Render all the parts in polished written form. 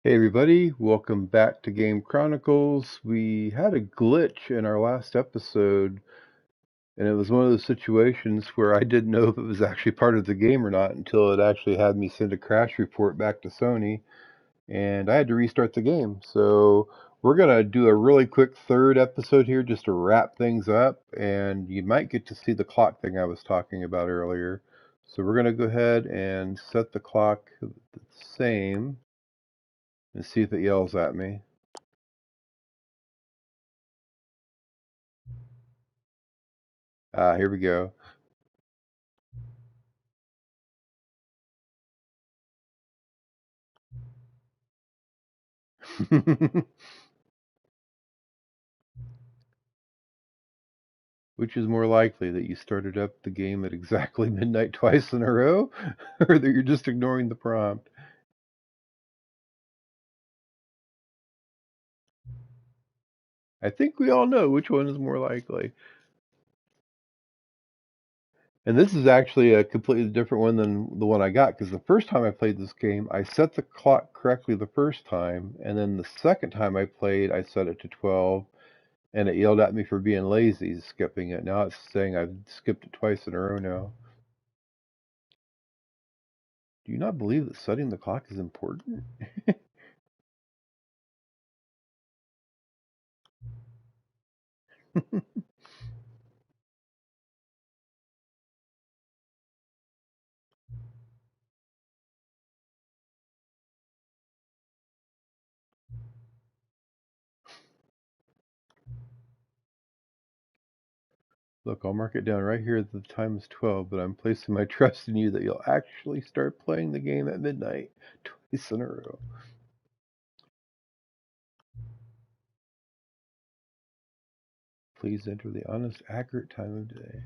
Hey everybody, welcome back to Game Chronicles. We had a glitch in our last episode, and it was one of those situations where I didn't know if it was actually part of the game or not until it actually had me send a crash report back to Sony, and I had to restart the game. So we're gonna do a really quick third episode here just to wrap things up, and you might get to see the clock thing I was talking about earlier. So we're gonna go ahead and set the clock the same and see if it yells at me. Here we go. Which is more likely, that you started up the game at exactly midnight twice in a row, or that you're just ignoring the prompt? I think we all know which one is more likely. And this is actually a completely different one than the one I got, because the first time I played this game, I set the clock correctly the first time, and then the second time I played, I set it to 12, and it yelled at me for being lazy, skipping it. Now it's saying I've skipped it twice in a row now. Do you not believe that setting the clock is important? Look, I'll mark it down right here that the time is 12, but I'm placing my trust in you that you'll actually start playing the game at midnight, twice in a row. Please enter the honest, accurate time of day.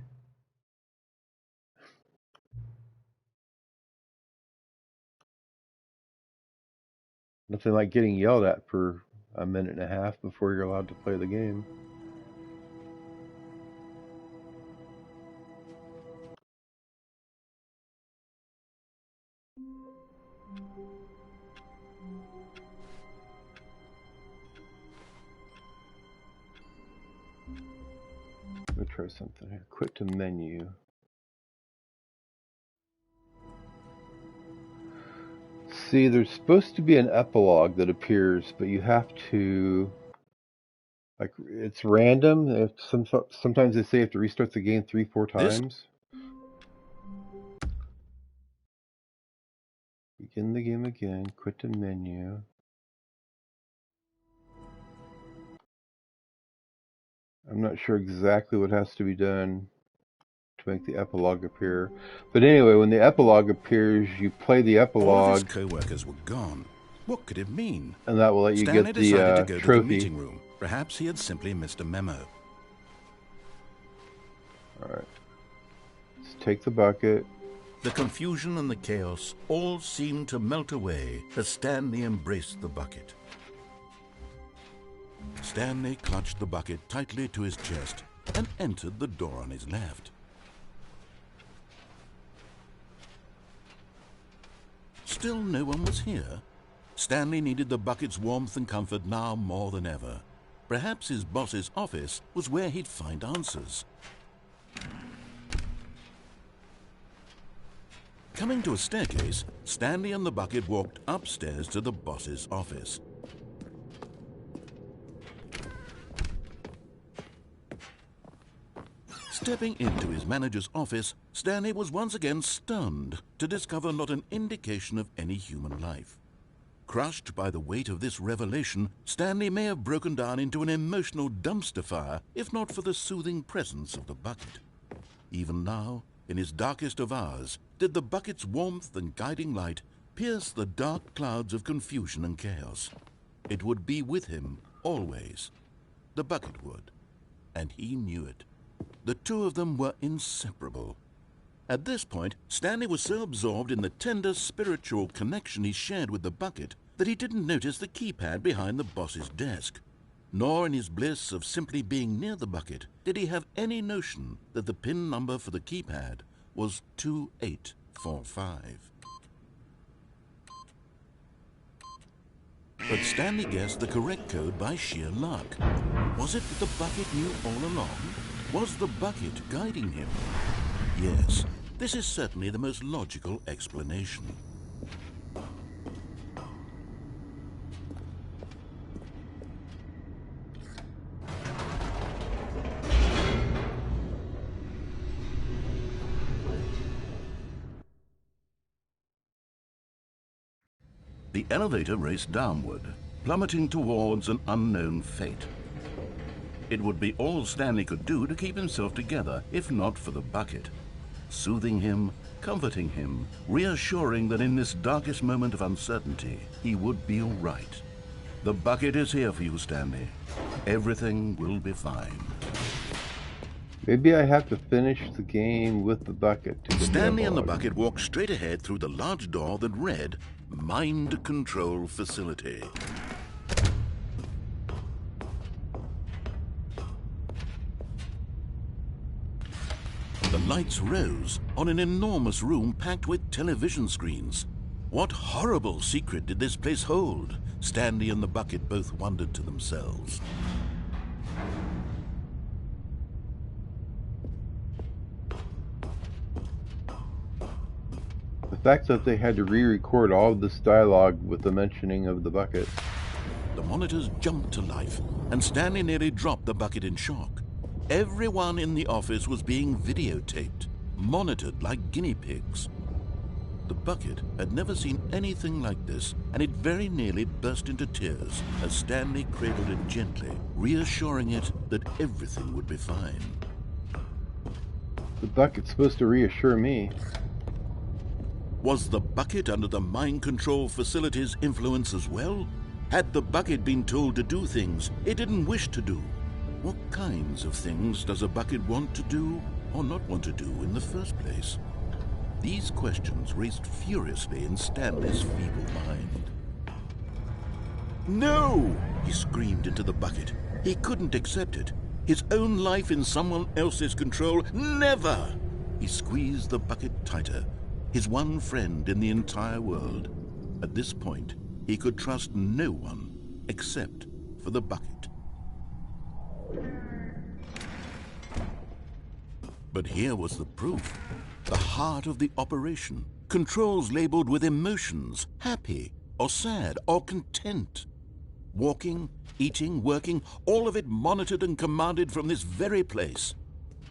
Nothing like getting yelled at for a minute and a half before you're allowed to play the game. I'm gonna try something here. Quit to menu. See, there's supposed to be an epilogue that appears, but you have to, like, it's random. Sometimes they say you have to restart the game 3, 4 This times. Begin the game again. Quit to menu. I'm not sure exactly what has to be done to make the epilogue appear. But anyway, when the epilogue appears, you play the all of his epilogue, co-workers were gone. What could it mean? and that will let you Stanley get decided to the go to the trophy. meeting room. Perhaps he had simply missed a memo. Alright. Let's take the bucket. The confusion and the chaos all seemed to melt away as Stanley embraced the bucket. Stanley clutched the bucket tightly to his chest and entered the door on his left. Still no one was here. Stanley needed the bucket's warmth and comfort now more than ever. Perhaps his boss's office was where he'd find answers. Coming to a staircase, Stanley and the bucket walked upstairs to the boss's office. Stepping into his manager's office, Stanley was once again stunned to discover not an indication of any human life. Crushed by the weight of this revelation, Stanley may have broken down into an emotional dumpster fire if not for the soothing presence of the bucket. Even now, in his darkest of hours, did the bucket's warmth and guiding light pierce the dark clouds of confusion and chaos. It would be with him always. The bucket would, and he knew it. The two of them were inseparable. At this point, Stanley was so absorbed in the tender spiritual connection he shared with the bucket that he didn't notice the keypad behind the boss's desk. Nor in his bliss of simply being near the bucket did he have any notion that the PIN number for the keypad was 2845. But Stanley guessed the correct code by sheer luck. Was it that the bucket knew all along? Was the bucket guiding him? Yes, this is certainly the most logical explanation. The elevator raced downward, plummeting towards an unknown fate. It would be all Stanley could do to keep himself together, if not for the bucket. Soothing him, comforting him, reassuring that in this darkest moment of uncertainty, he would be all right. The bucket is here for you, Stanley. Everything will be fine. Maybe I have to finish the game with the bucket. To Stanley and the bucket walked straight ahead through the large door that read, Mind Control Facility. The lights rose on an enormous room packed with television screens. What horrible secret did this place hold? Stanley and the bucket both wondered to themselves. The fact that they had to re-record all of this dialogue with the mentioning of the bucket. The monitors jumped to life, and Stanley nearly dropped the bucket in shock. Everyone in the office was being videotaped, monitored like guinea pigs. The bucket had never seen anything like this, and it very nearly burst into tears as Stanley cradled it gently, reassuring it that everything would be fine. The bucket's supposed to reassure me. Was the bucket under the mind control facility's influence as well? Had the bucket been told to do things it didn't wish to do? What kinds of things does a bucket want to do or not want to do in the first place? These questions raced furiously in Stanley's feeble mind. No! He screamed into the bucket. He couldn't accept it. His own life in someone else's control, never! He squeezed the bucket tighter. His one friend in the entire world. At this point, he could trust no one except for the bucket. But here was the proof. The heart of the operation. Controls labeled with emotions, happy or sad or content. Walking, eating, working, all of it monitored and commanded from this very place.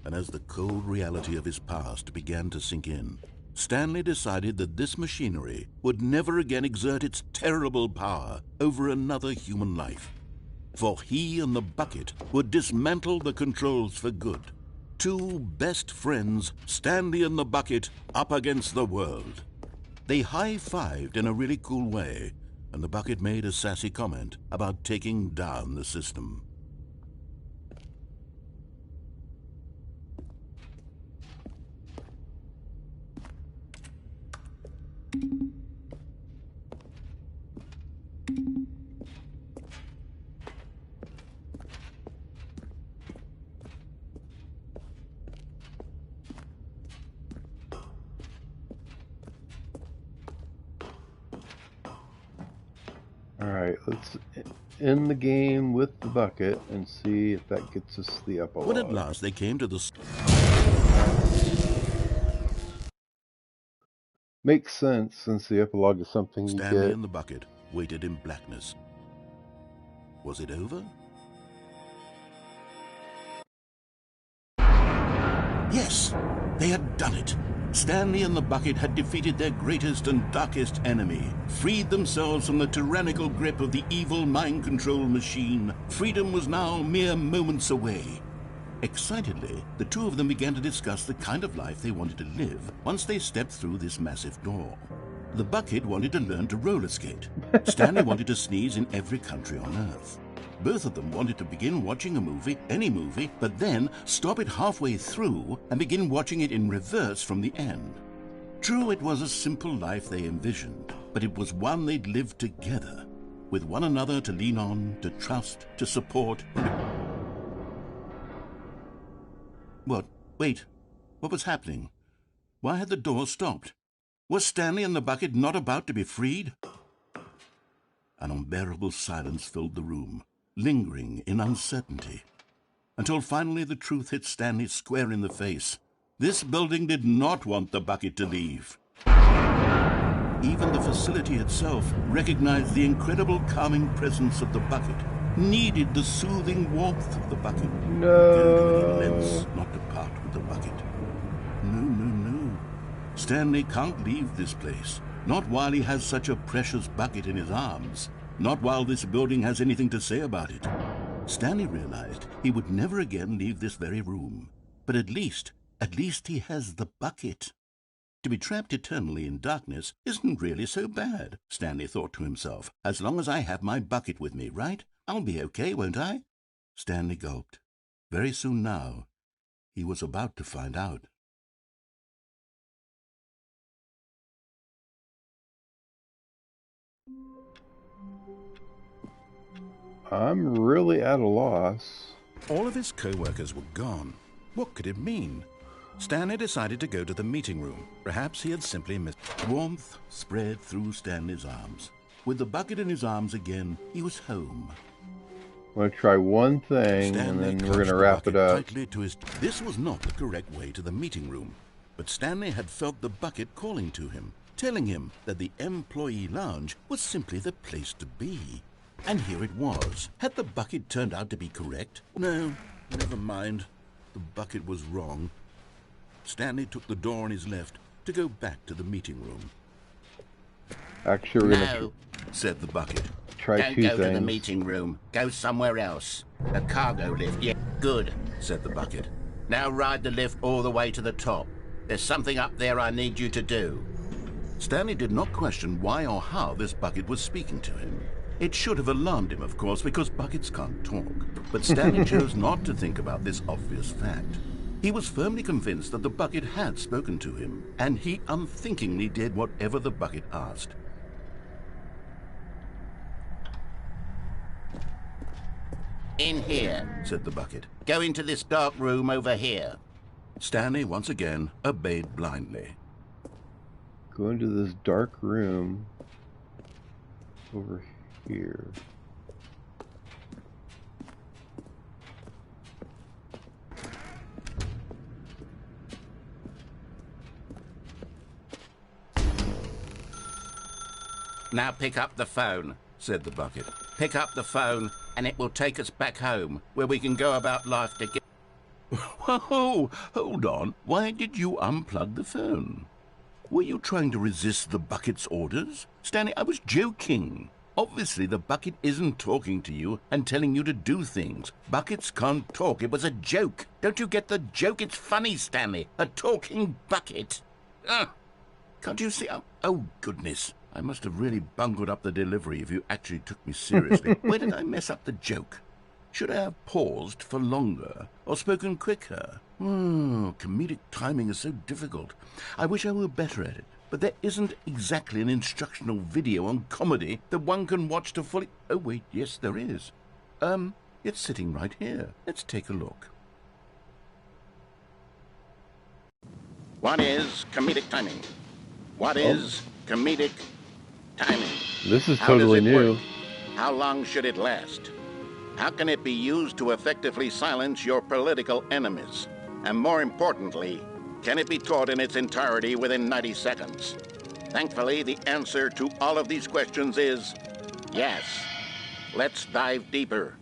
And as the cold reality of his past began to sink in, Stanley decided that this machinery would never again exert its terrible power over another human life. For he and the bucket would dismantle the controls for good. Two best friends, Stanley and the bucket, up against the world. They high-fived in a really cool way, and the bucket made a sassy comment about taking down the system. Alright, let's end the game with the bucket and see if that gets us the epilogue. When at last they came to the... Makes sense, since the epilogue is something you Stanley get. and the bucket waited in blackness. Was it over? Yes, they had done it. Stanley and the bucket had defeated their greatest and darkest enemy, freed themselves from the tyrannical grip of the evil mind control machine. Freedom was now mere moments away. Excitedly, the two of them began to discuss the kind of life they wanted to live once they stepped through this massive door. The bucket wanted to learn to roller skate. Stanley wanted to sneeze in every country on Earth. Both of them wanted to begin watching a movie, any movie, but then stop it halfway through and begin watching it in reverse from the end. True, it was a simple life they envisioned, but it was one they'd lived together, with one another to lean on, to trust, to support. What? Wait. What was happening? Why had the door stopped? Was Stanley and the bucket not about to be freed? An unbearable silence filled the room, lingering in uncertainty, until finally the truth hit Stanley square in the face. This building did not want the bucket to leave. Even the facility itself recognized the incredible calming presence of the bucket, needed the soothing warmth of the bucket. No. Relents not to part with the bucket. No. Stanley can't leave this place. Not while he has such a precious bucket in his arms. Not while this building has anything to say about it. Stanley realized he would never again leave this very room. But at least he has the bucket. To be trapped eternally in darkness isn't really so bad, Stanley thought to himself. As long as I have my bucket with me, right? I'll be okay, won't I? Stanley gulped. Very soon now, he was about to find out. I'm really at a loss. All of his co-workers were gone. What could it mean? Stanley decided to go to the meeting room. Perhaps he had simply missed. Warmth spread through Stanley's arms. With the bucket in his arms again, he was home. I'm going to try one thing, Stanley and then we're going to wrap it up. This was not the correct way to the meeting room, but Stanley had felt the bucket calling to him, telling him that the employee lounge was simply the place to be. And here it was. Had the bucket turned out to be correct? No, never mind. The bucket was wrong. Stanley took the door on his left to go back to the meeting room. Actually, we're going to said the bucket. try Don't two go things. to the meeting room. Go somewhere else. A cargo lift. Yeah, good, Said the bucket. Now ride the lift all the way to the top. There's something up there I need you to do. Stanley did not question why or how this bucket was speaking to him. It should have alarmed him, of course, because buckets can't talk. But Stanley chose not to think about this obvious fact. He was firmly convinced that the bucket had spoken to him, and he unthinkingly did whatever the bucket asked. In here. Said the bucket. Go into this dark room over here. Stanley once again obeyed blindly. Go into this dark room over here. Now pick up the phone. Said the bucket. Pick up the phone and it will take us back home, where we can go about life together. Whoa, hold on. Why did you unplug the phone? Were you trying to resist the bucket's orders? Stanley, I was joking. Obviously, the bucket isn't talking to you and telling you to do things. Buckets can't talk. It was a joke. Don't you get the joke? It's funny, Stanley. A talking bucket. Can't you see? Oh, goodness. I must have really bungled up the delivery if you actually took me seriously. Where did I mess up the joke? Should I have paused for longer or spoken quicker? Comedic timing is so difficult. I wish I were better at it. But there isn't exactly an instructional video on comedy that one can watch to fully... Oh, wait, yes, there is. It's sitting right here. Let's take a look. What is comedic timing? What is comedic timing? This is How does totally it new. work? How long should it last? How can it be used to effectively silence your political enemies? And more importantly, can it be taught in its entirety within 90 seconds? Thankfully, the answer to all of these questions is yes. Let's dive deeper.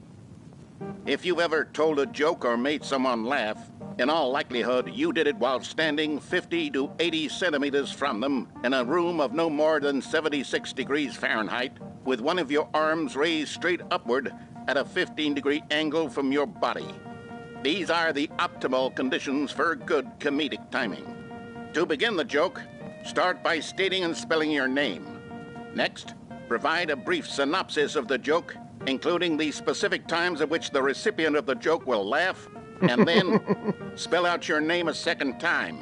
If you've ever told a joke or made someone laugh, in all likelihood, you did it while standing 50 to 80 centimeters from them in a room of no more than 76 degrees Fahrenheit, with one of your arms raised straight upward at a 15-degree angle from your body. These are the optimal conditions for good comedic timing. To begin the joke, start by stating and spelling your name. Next, provide a brief synopsis of the joke, including the specific times at which the recipient of the joke will laugh, and then spell out your name a second time.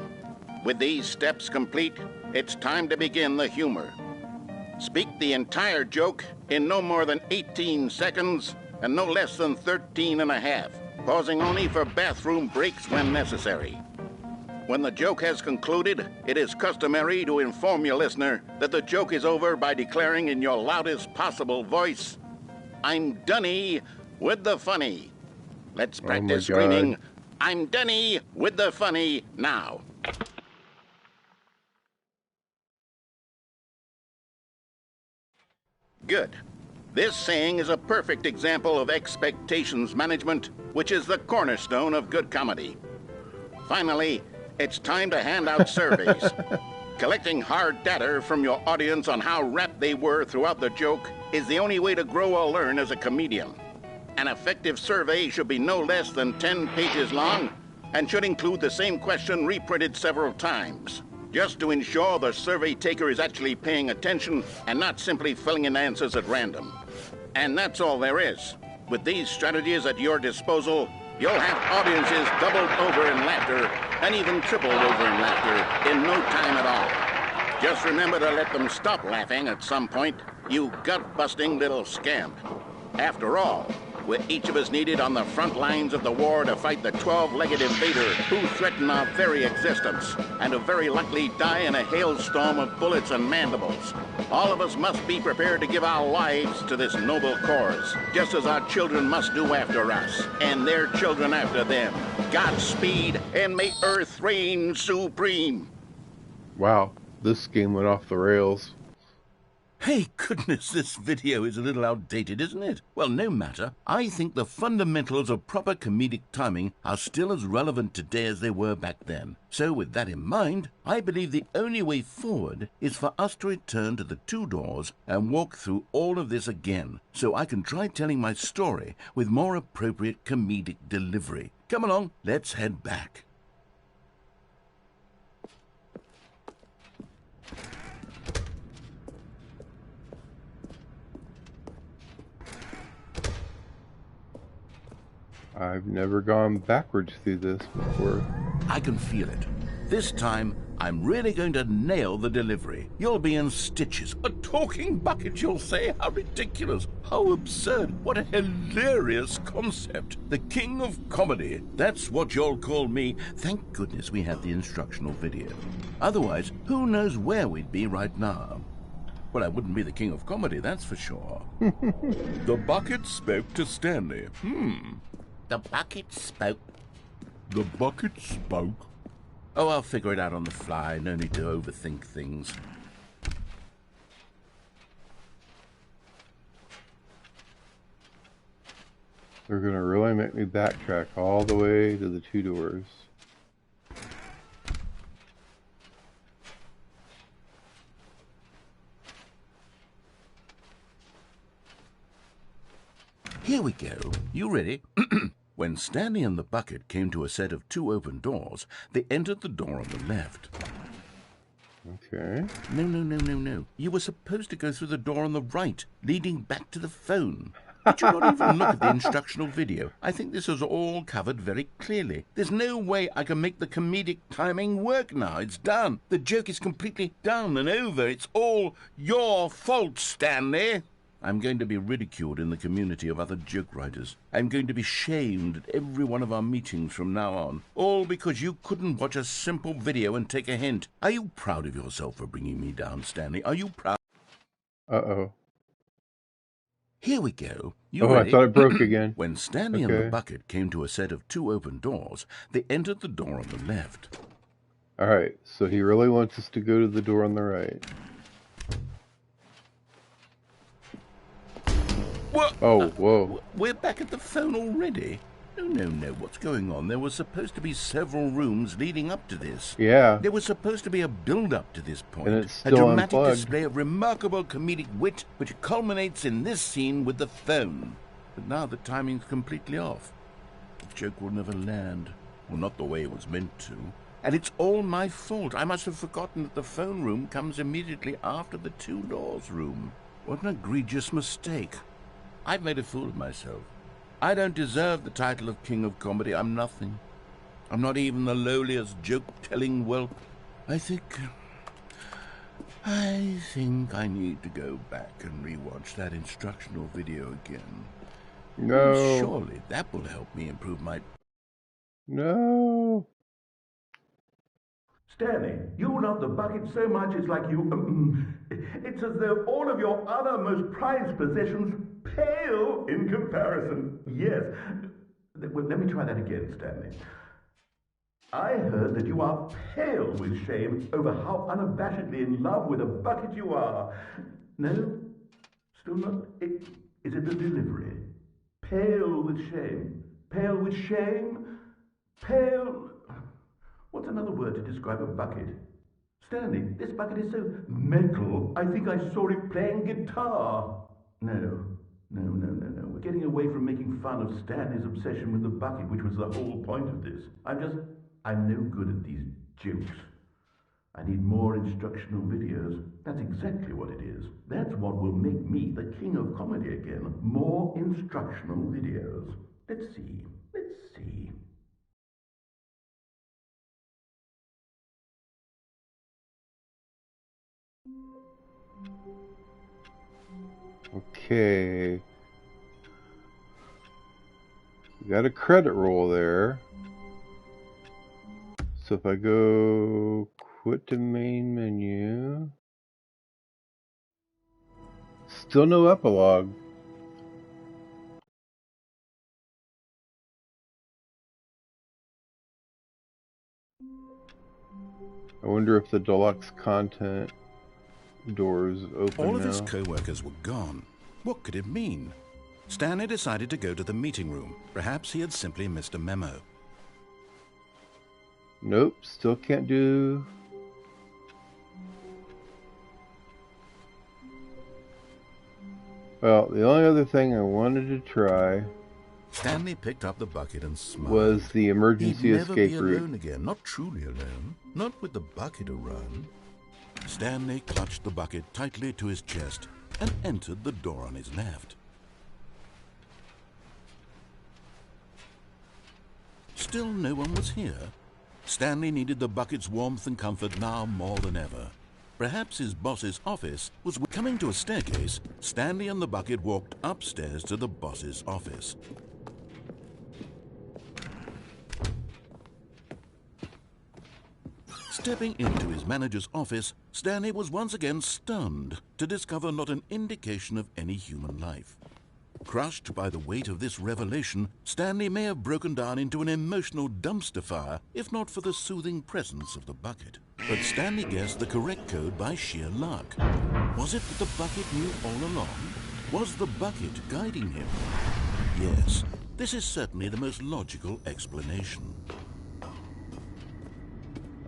With these steps complete, it's time to begin the humor. Speak the entire joke in no more than 18 seconds and no less than 13 and a half, pausing only for bathroom breaks when necessary. When the joke has concluded, it is customary to inform your listener that the joke is over by declaring in your loudest possible voice, "I'm Dunny with the funny." Let's practice screaming, "I'm Dunny with the funny" now. Good. This saying is a perfect example of expectations management, which is the cornerstone of good comedy. Finally, it's time to hand out surveys. Collecting hard data from your audience on how rapt they were throughout the joke is the only way to grow or learn as a comedian. An effective survey should be no less than 10 pages long and should include the same question reprinted several times, just to ensure the survey taker is actually paying attention and not simply filling in answers at random. And that's all there is. With these strategies at your disposal, you'll have audiences doubled over in laughter and even tripled over in laughter in no time at all. Just remember to let them stop laughing at some point, you gut-busting little scamp. After all, we're each of us needed on the front lines of the war to fight the 12-legged invader who threaten our very existence and who very likely die in a hailstorm of bullets and mandibles. All of us must be prepared to give our lives to this noble cause, just as our children must do after us, and their children after them. Godspeed, and may Earth reign supreme. Wow, this game went off the rails. Hey, goodness, this video is a little outdated, isn't it? Well, no matter. I think the fundamentals of proper comedic timing are still as relevant today as they were back then. So with that in mind, I believe the only way forward is for us to return to the two doors and walk through all of this again, so I can try telling my story with more appropriate comedic delivery. Come along, let's head back. I've never gone backwards through this before. I can feel it. This time, I'm really going to nail the delivery. You'll be in stitches. A talking bucket, you'll say? How ridiculous. How absurd. What a hilarious concept. The king of comedy. That's what you'll call me. Thank goodness we have the instructional video. Otherwise, who knows where we'd be right now. Well, I wouldn't be the king of comedy, that's for sure. The bucket spoke to Stanley. The bucket spoke. The bucket spoke. Oh, I'll figure it out on the fly. No need to overthink things. They're gonna really make me backtrack all the way to the two doors. Here we go. You ready? When Stanley and the bucket came to a set of two open doors, they entered the door on the left. Okay. No. You were supposed to go through the door on the right, leading back to the phone. Did you not even look at the instructional video? I think this is all covered very clearly. There's no way I can make the comedic timing work now. It's done. The joke is completely done and over. It's all your fault, Stanley. I'm going to be ridiculed in the community of other joke writers. I'm going to be shamed at every one of our meetings from now on. All because you couldn't watch a simple video and take a hint. Are you proud of yourself for bringing me down, Stanley? Are you proud? Uh-oh. Here we go. You ready? I thought it broke again. When Stanley and the bucket came to a set of two open doors, they entered the door on the left. All right, so he really wants us to go to the door on the right. What? Oh, whoa. We're back at the phone already? No. What's going on? There were supposed to be several rooms leading up to this. Yeah. There was supposed to be a build-up to this point. And it's still a dramatic unplugged. display of remarkable comedic wit, which culminates in this scene with the phone. But now the timing's completely off. The joke will never land. Well, not the way it was meant to. And it's all my fault. I must have forgotten that the phone room comes immediately after the two doors room. What an egregious mistake. I've made a fool of myself. I don't deserve the title of King of Comedy. I'm nothing. I'm not even the lowliest joke-telling whelp. I think I need to go back and rewatch that instructional video again. No. Surely that will help me improve my... No. Stanley, you love the bucket so much it's like you... it's as though all of your other most prized possessions pale in comparison. Yes. Well, let me try that again, Stanley. I heard that you are pale with shame over how unabashedly in love with a bucket you are. No? Still not? Is it the delivery? Pale with shame. Pale with shame? Pale... What's another word to describe a bucket? Stanley, this bucket is so metal. I think I saw it playing guitar. No. We're getting away from making fun of Stanley's obsession with the bucket, which was the whole point of this. I'm no good at these jokes. I need more instructional videos. That's exactly what it is. That's what will make me the king of comedy again. More instructional videos. Let's see. Okay. We got a credit roll there. So if I go quit the main menu, still no epilogue. I wonder if the deluxe content doors open All of now. his co-workers were gone. What could it mean? Stanley decided to go to the meeting room. Perhaps he had simply missed a memo. Nope, still can't do... Well, the only other thing I wanted to try Stanley picked up the bucket and smiled. was the emergency He'd never escape be route. alone again, not truly alone, not with the bucket around. Stanley clutched the bucket tightly to his chest and entered the door on his left. Still no one was here. Stanley needed the bucket's warmth and comfort now more than ever. Perhaps his boss's office was... Coming to a staircase, Stanley and the bucket walked upstairs to the boss's office. Stepping into his manager's office, Stanley was once again stunned to discover not an indication of any human life. Crushed by the weight of this revelation, Stanley may have broken down into an emotional dumpster fire if not for the soothing presence of the bucket. But Stanley guessed the correct code by sheer luck. Was it that the bucket knew all along? Was the bucket guiding him? Yes, this is certainly the most logical explanation.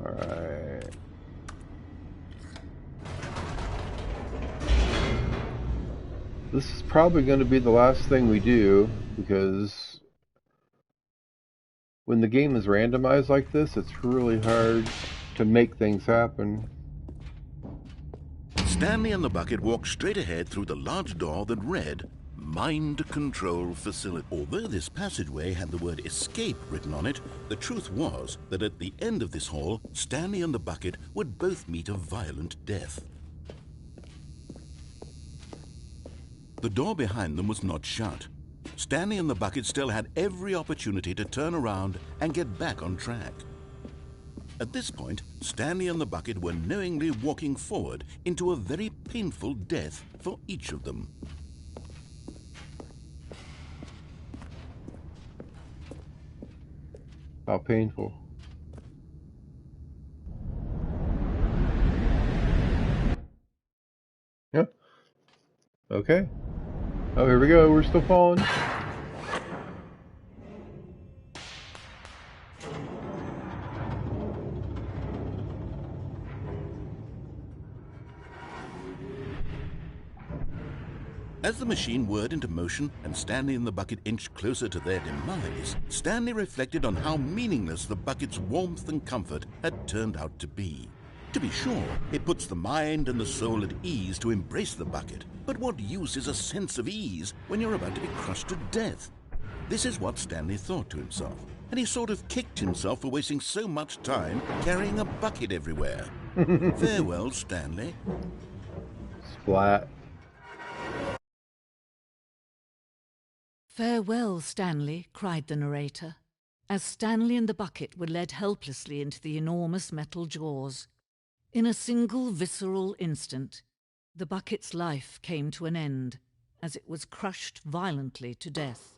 Alright. This is probably going to be the last thing we do, because when the game is randomized like this, it's really hard to make things happen. Stanley and the bucket walked straight ahead through the large door that read, Mind Control Facility. Although this passageway had the word escape written on it, the truth was that at the end of this hall, Stanley and the bucket would both meet a violent death. The door behind them was not shut. Stanley and the bucket still had every opportunity to turn around and get back on track. At this point, Stanley and the bucket were knowingly walking forward into a very painful death for each of them. How painful. Yep. Okay. Oh, here we go. We're still falling. As the machine whirred into motion and Stanley and the bucket inched closer to their demise, Stanley reflected on how meaningless the bucket's warmth and comfort had turned out to be. To be sure, it puts the mind and the soul at ease to embrace the bucket, but what use is a sense of ease when you're about to be crushed to death? This is what Stanley thought to himself, and he sort of kicked himself for wasting so much time carrying a bucket everywhere. Farewell, Stanley. Splat. "Farewell, Stanley," cried the narrator. as Stanley and the bucket were led helplessly into the enormous metal jaws. In a single visceral instant, the bucket's life came to an end as it was crushed violently to death.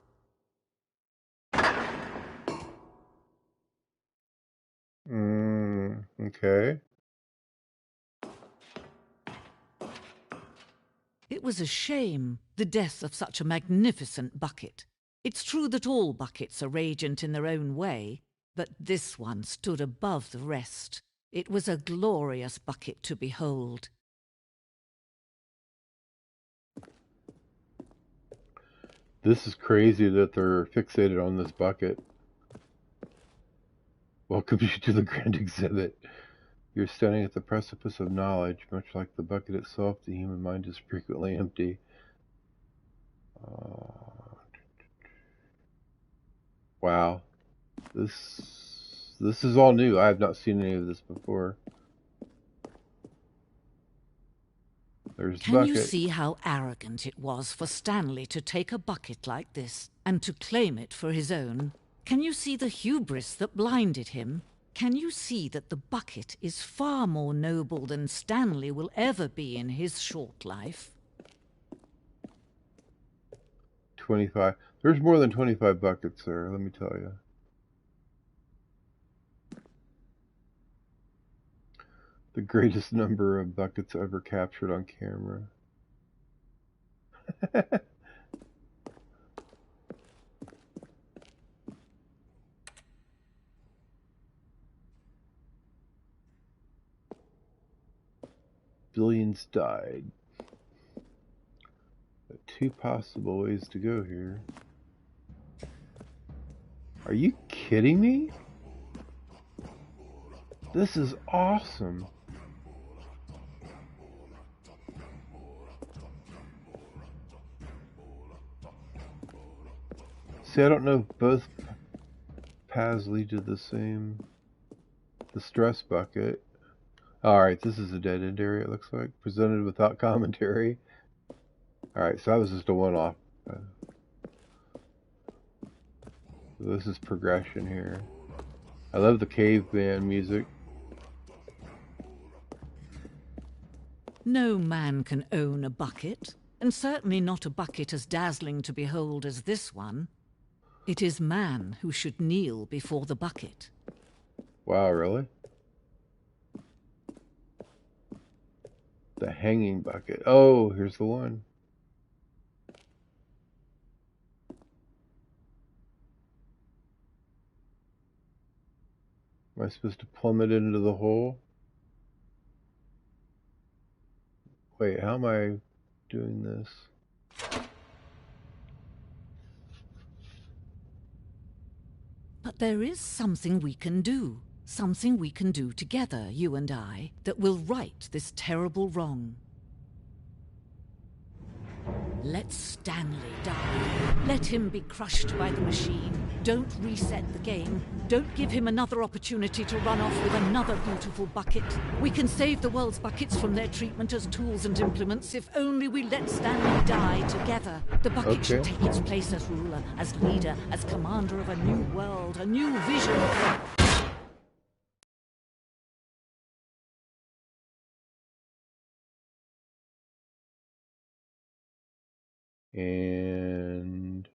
Okay. It was a shame, the death of such a magnificent bucket. It's true that all buckets are radiant in their own way, but this one stood above the rest. It was a glorious bucket to behold. This is crazy that they're fixated on this bucket. Welcome you to the grand exhibit. You're standing at the precipice of knowledge. Much like the bucket itself, the human mind is frequently empty. Wow. This is all new. I have not seen any of this before. There's the bucket. Can you see how arrogant it was for Stanley to take a bucket like this and to claim it for his own? Can you see the hubris that blinded him? Can you see that the bucket is far more noble than Stanley will ever be in his short life? 25. There's more than 25 buckets there, let me tell you. The greatest number of buckets ever captured on camera. Billions died. But 2 possible ways to go here. Are you kidding me? This is awesome. See, I don't know if both paths lead to the stress bucket. Alright, this is a dead-end area, it looks like. Presented without commentary. Alright, so that was just a one-off. This is progression here. I love the caveman music. No man can own a bucket, and certainly not a bucket as dazzling to behold as this one. It is man who should kneel before the bucket. Wow, really? The hanging bucket. Oh, here's the one. Am I supposed to plummet into the hole? Wait, how am I doing this? But there is something we can do. Something we can do together, you and I, that will right this terrible wrong. Let Stanley die. Let him be crushed by the machine. Don't reset the game. Don't give him another opportunity to run off with another beautiful bucket. We can save the world's buckets from their treatment as tools and implements if only we let Stanley die together. The bucket should take its place as ruler, as leader, as commander of a new world, a new vision. And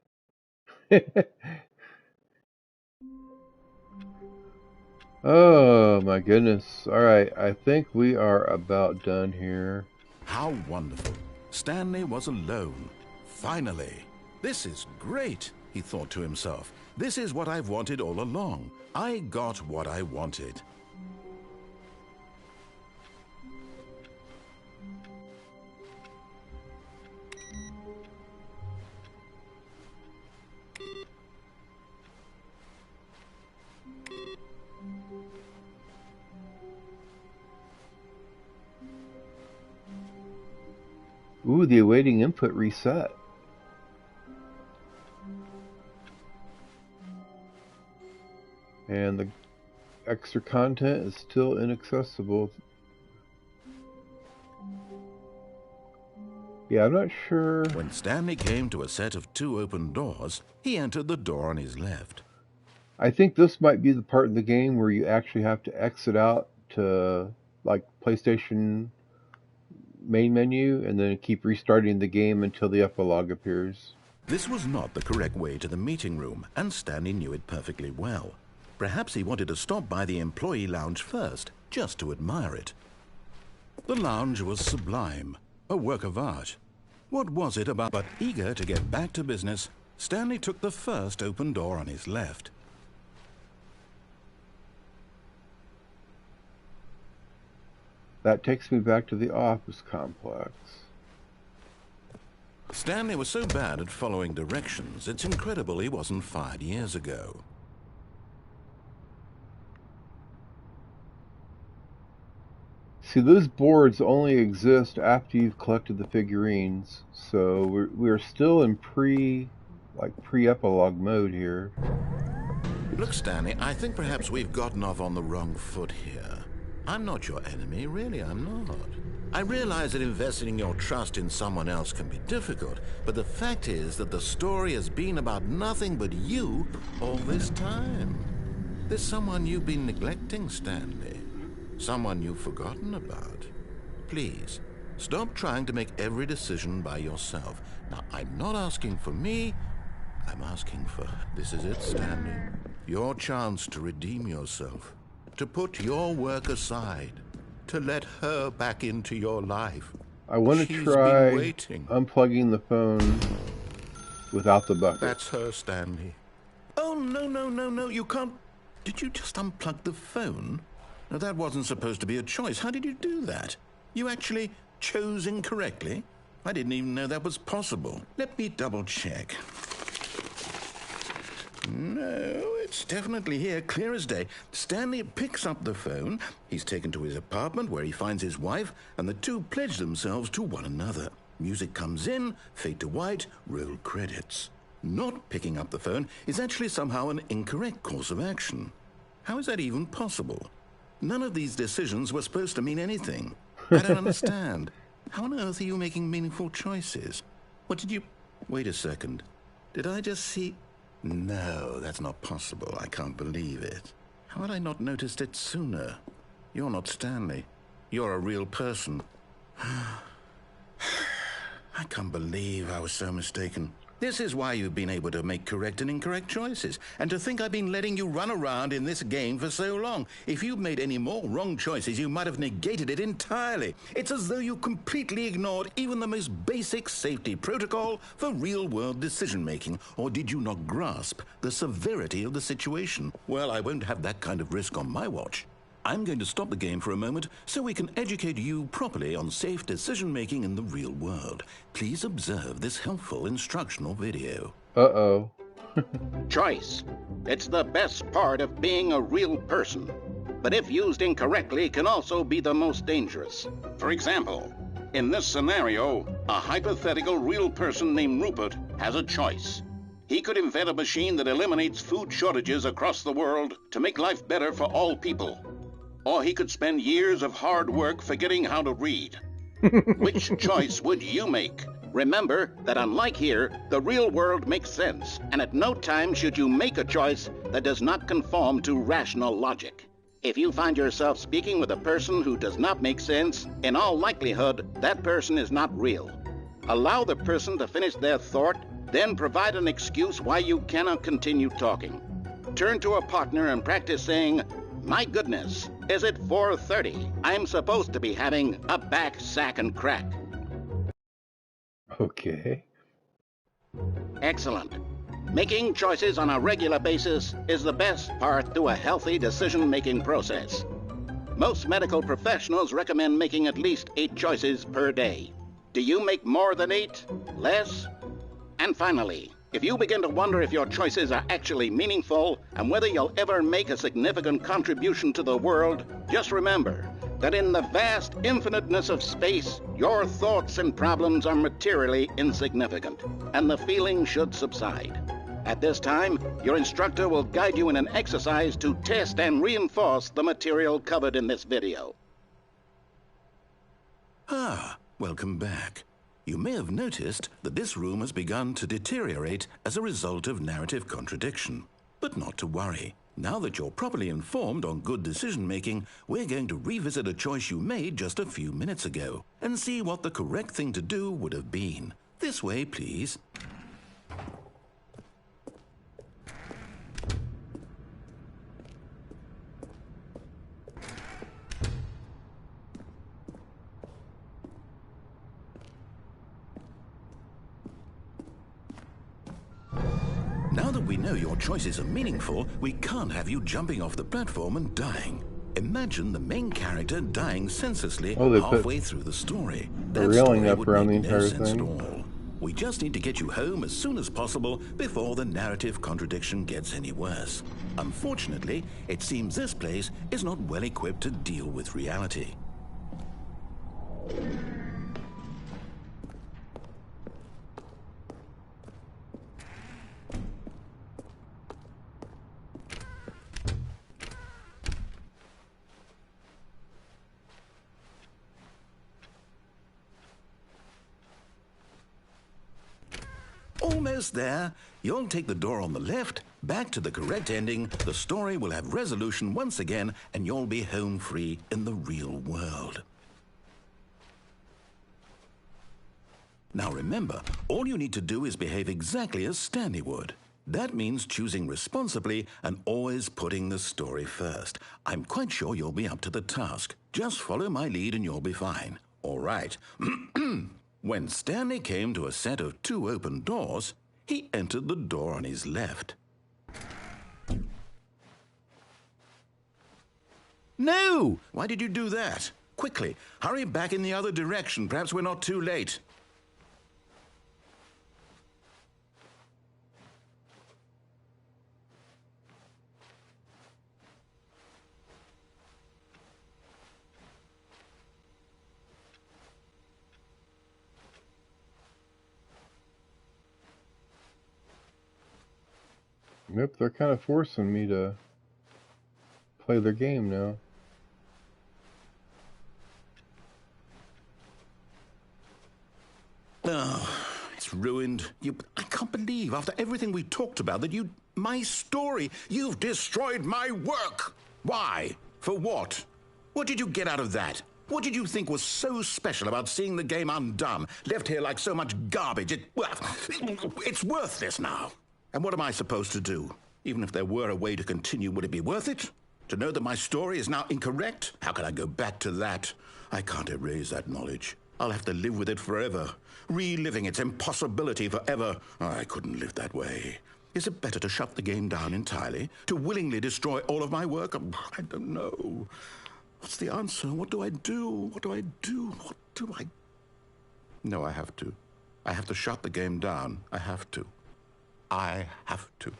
oh my goodness. Alright, I think we are about done here. How wonderful. Stanley was alone. Finally. This is great, he thought to himself. This is what I've wanted all along. I got what I wanted. Ooh, the awaiting input reset. And the extra content is still inaccessible. Yeah, I'm not sure. When Stanley came to a set of 2 open doors, he entered the door on his left. I think this might be the part of the game where you actually have to exit out to, like, PlayStation main menu and then keep restarting the game until the epilogue appears. This was not the correct way to the meeting room, and Stanley knew it perfectly well. Perhaps he wanted to stop by the employee lounge first, just to admire it. The lounge was sublime, a work of art. What was it about? But eager to get back to business, Stanley took the first open door on his left. That takes me back to the office complex. Stanley was so bad at following directions, it's incredible he wasn't fired years ago. See, those boards only exist after you've collected the figurines, so we're still in pre-epilogue mode here. Look, Stanley, I think perhaps we've gotten off on the wrong foot here. I'm not your enemy, really, I'm not. I realize that investing your trust in someone else can be difficult, but the fact is that the story has been about nothing but you all this time. There's someone you've been neglecting, Stanley. Someone you've forgotten about. Please, stop trying to make every decision by yourself. Now, I'm not asking for me, I'm asking for... This is it, Stanley. Your chance to redeem yourself. To put your work aside. To let her back into your life. I want to try unplugging the phone without the bucket. That's her, Stanley. Oh, no, you can't... Did you just unplug the phone? Now, that wasn't supposed to be a choice. How did you do that? You actually chose incorrectly? I didn't even know that was possible. Let me double check. No, it's definitely here, clear as day. Stanley picks up the phone. He's taken to his apartment where he finds his wife, and the two pledge themselves to one another. Music comes in, fade to white, roll credits. Not picking up the phone is actually somehow an incorrect course of action. How is that even possible? None of these decisions were supposed to mean anything. I don't understand. How on earth are you making meaningful choices? What did you... Wait a second. Did I just see... No, that's not possible. I can't believe it. How had I not noticed it sooner? You're not Stanley. You're a real person. I can't believe I was so mistaken. This is why you've been able to make correct and incorrect choices. And to think I've been letting you run around in this game for so long. If you'd made any more wrong choices, you might have negated it entirely. It's as though you completely ignored even the most basic safety protocol for real-world decision-making. Or did you not grasp the severity of the situation? Well, I won't have that kind of risk on my watch. I'm going to stop the game for a moment so we can educate you properly on safe decision-making in the real world. Please observe this helpful instructional video. Uh-oh. Choice. It's the best part of being a real person. But if used incorrectly, can also be the most dangerous. For example, in this scenario, a hypothetical real person named Rupert has a choice. He could invent a machine that eliminates food shortages across the world to make life better for all people. Or he could spend years of hard work forgetting how to read. Which choice would you make? Remember that unlike here, the real world makes sense, and at no time should you make a choice that does not conform to rational logic. If you find yourself speaking with a person who does not make sense, in all likelihood, that person is not real. Allow the person to finish their thought, then provide an excuse why you cannot continue talking. Turn to a partner and practice saying, "My goodness, is it 4:30? I'm supposed to be having a back, sack, and crack." Okay. Excellent. Making choices on a regular basis is the best part to a healthy decision-making process. Most medical professionals recommend making at least 8 choices per day. Do you make more than 8? Less? And finally, if you begin to wonder if your choices are actually meaningful and whether you'll ever make a significant contribution to the world, just remember that in the vast infiniteness of space, your thoughts and problems are materially insignificant, and the feeling should subside. At this time, your instructor will guide you in an exercise to test and reinforce the material covered in this video. Welcome back. You may have noticed that this room has begun to deteriorate as a result of narrative contradiction. But not to worry. Now that you're properly informed on good decision-making, we're going to revisit a choice you made just a few minutes ago and see what the correct thing to do would have been. This way, please. Now that we know your choices are meaningful, we can't have you jumping off the platform and dying. Imagine the main character dying senselessly halfway through the story. That railing up around the entire thing. At all. We just need to get you home as soon as possible before the narrative contradiction gets any worse. Unfortunately, it seems this place is not well equipped to deal with reality. Almost there. You'll take the door on the left, back to the correct ending, the story will have resolution once again, and you'll be home free in the real world. Now remember, all you need to do is behave exactly as Stanley would. That means choosing responsibly and always putting the story first. I'm quite sure you'll be up to the task. Just follow my lead and you'll be fine. All right. When Stanley came to a set of 2 open doors, he entered the door on his left. No! Why did you do that? Quickly, hurry back in the other direction. Perhaps we're not too late. Yep, they're kind of forcing me to play their game now. Oh, it's ruined. I can't believe, after everything we talked about, that my story, you've destroyed my work. Why? For what? What did you get out of that? What did you think was so special about seeing the game undone, left here like so much garbage? It's worthless now. And what am I supposed to do? Even if there were a way to continue, would it be worth it? To know that my story is now incorrect? How can I go back to that? I can't erase that knowledge. I'll have to live with it forever, reliving its impossibility forever. I couldn't live that way. Is it better to shut the game down entirely? To willingly destroy all of my work? I don't know. What's the answer? What do I do? What do I do? What do I... No, I have to. I have to shut the game down. I have to. I have to.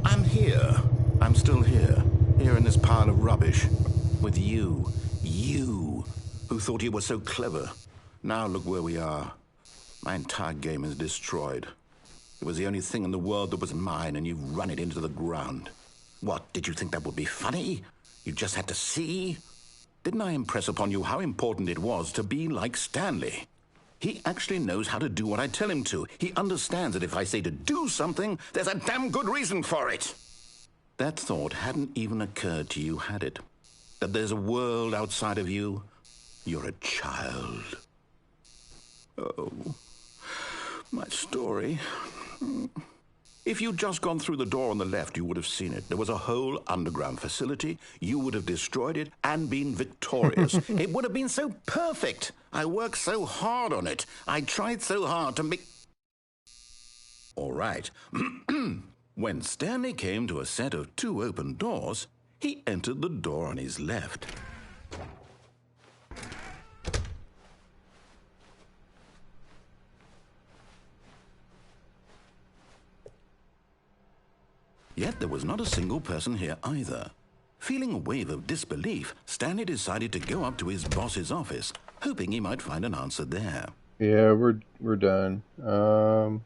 I'm here. I'm still here. Here in this pile of rubbish. With you. You, who thought you were so clever. Now look where we are. My entire game is destroyed. It was the only thing in the world that was mine, and you've run it into the ground. What, did you think that would be funny? You just had to see? Didn't I impress upon you how important it was to be like Stanley? He actually knows how to do what I tell him to. He understands that if I say to do something, there's a damn good reason for it. That thought hadn't even occurred to you, had it? That there's a world outside of you? You're a child. Oh, my story. If you'd just gone through the door on the left, you would have seen it. There was a whole underground facility. You would have destroyed it and been victorious. It would have been so perfect. I worked so hard on it. I tried so hard to make... All right. When Stanley came to a set of 2 open doors, he entered the door on his left. Yet there was not a single person here either. Feeling a wave of disbelief, Stanley decided to go up to his boss's office, hoping he might find an answer there. Yeah, we're done. I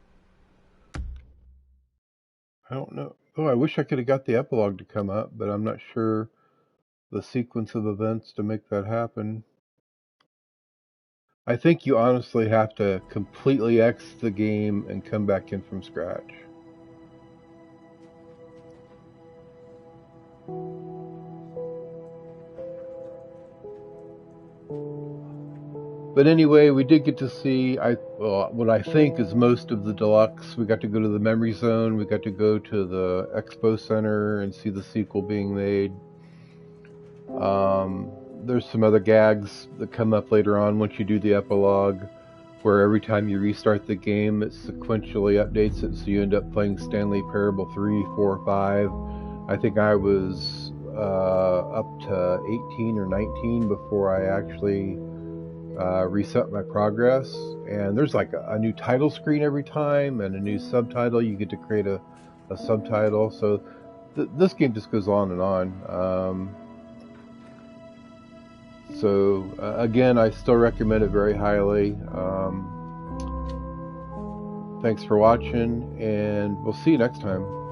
don't know. Oh, I wish I could have got the epilogue to come up, but I'm not sure the sequence of events to make that happen. I think you honestly have to completely exit the game and come back in from scratch. But anyway, we did get to see what I think is most of the deluxe. We got to go to the memory zone. We got to go to the expo center and see the sequel being made. There's some other gags that come up later on once you do the epilogue, where every time you restart the game, it sequentially updates it, so you end up playing Stanley Parable 3, 4, 5. I think I was up to 18 or 19 before I actually reset my progress. And there's like a new title screen every time and a new subtitle. You get to create a subtitle. So this game just goes on and on. Again, I still recommend it very highly. Thanks for watching, and we'll see you next time.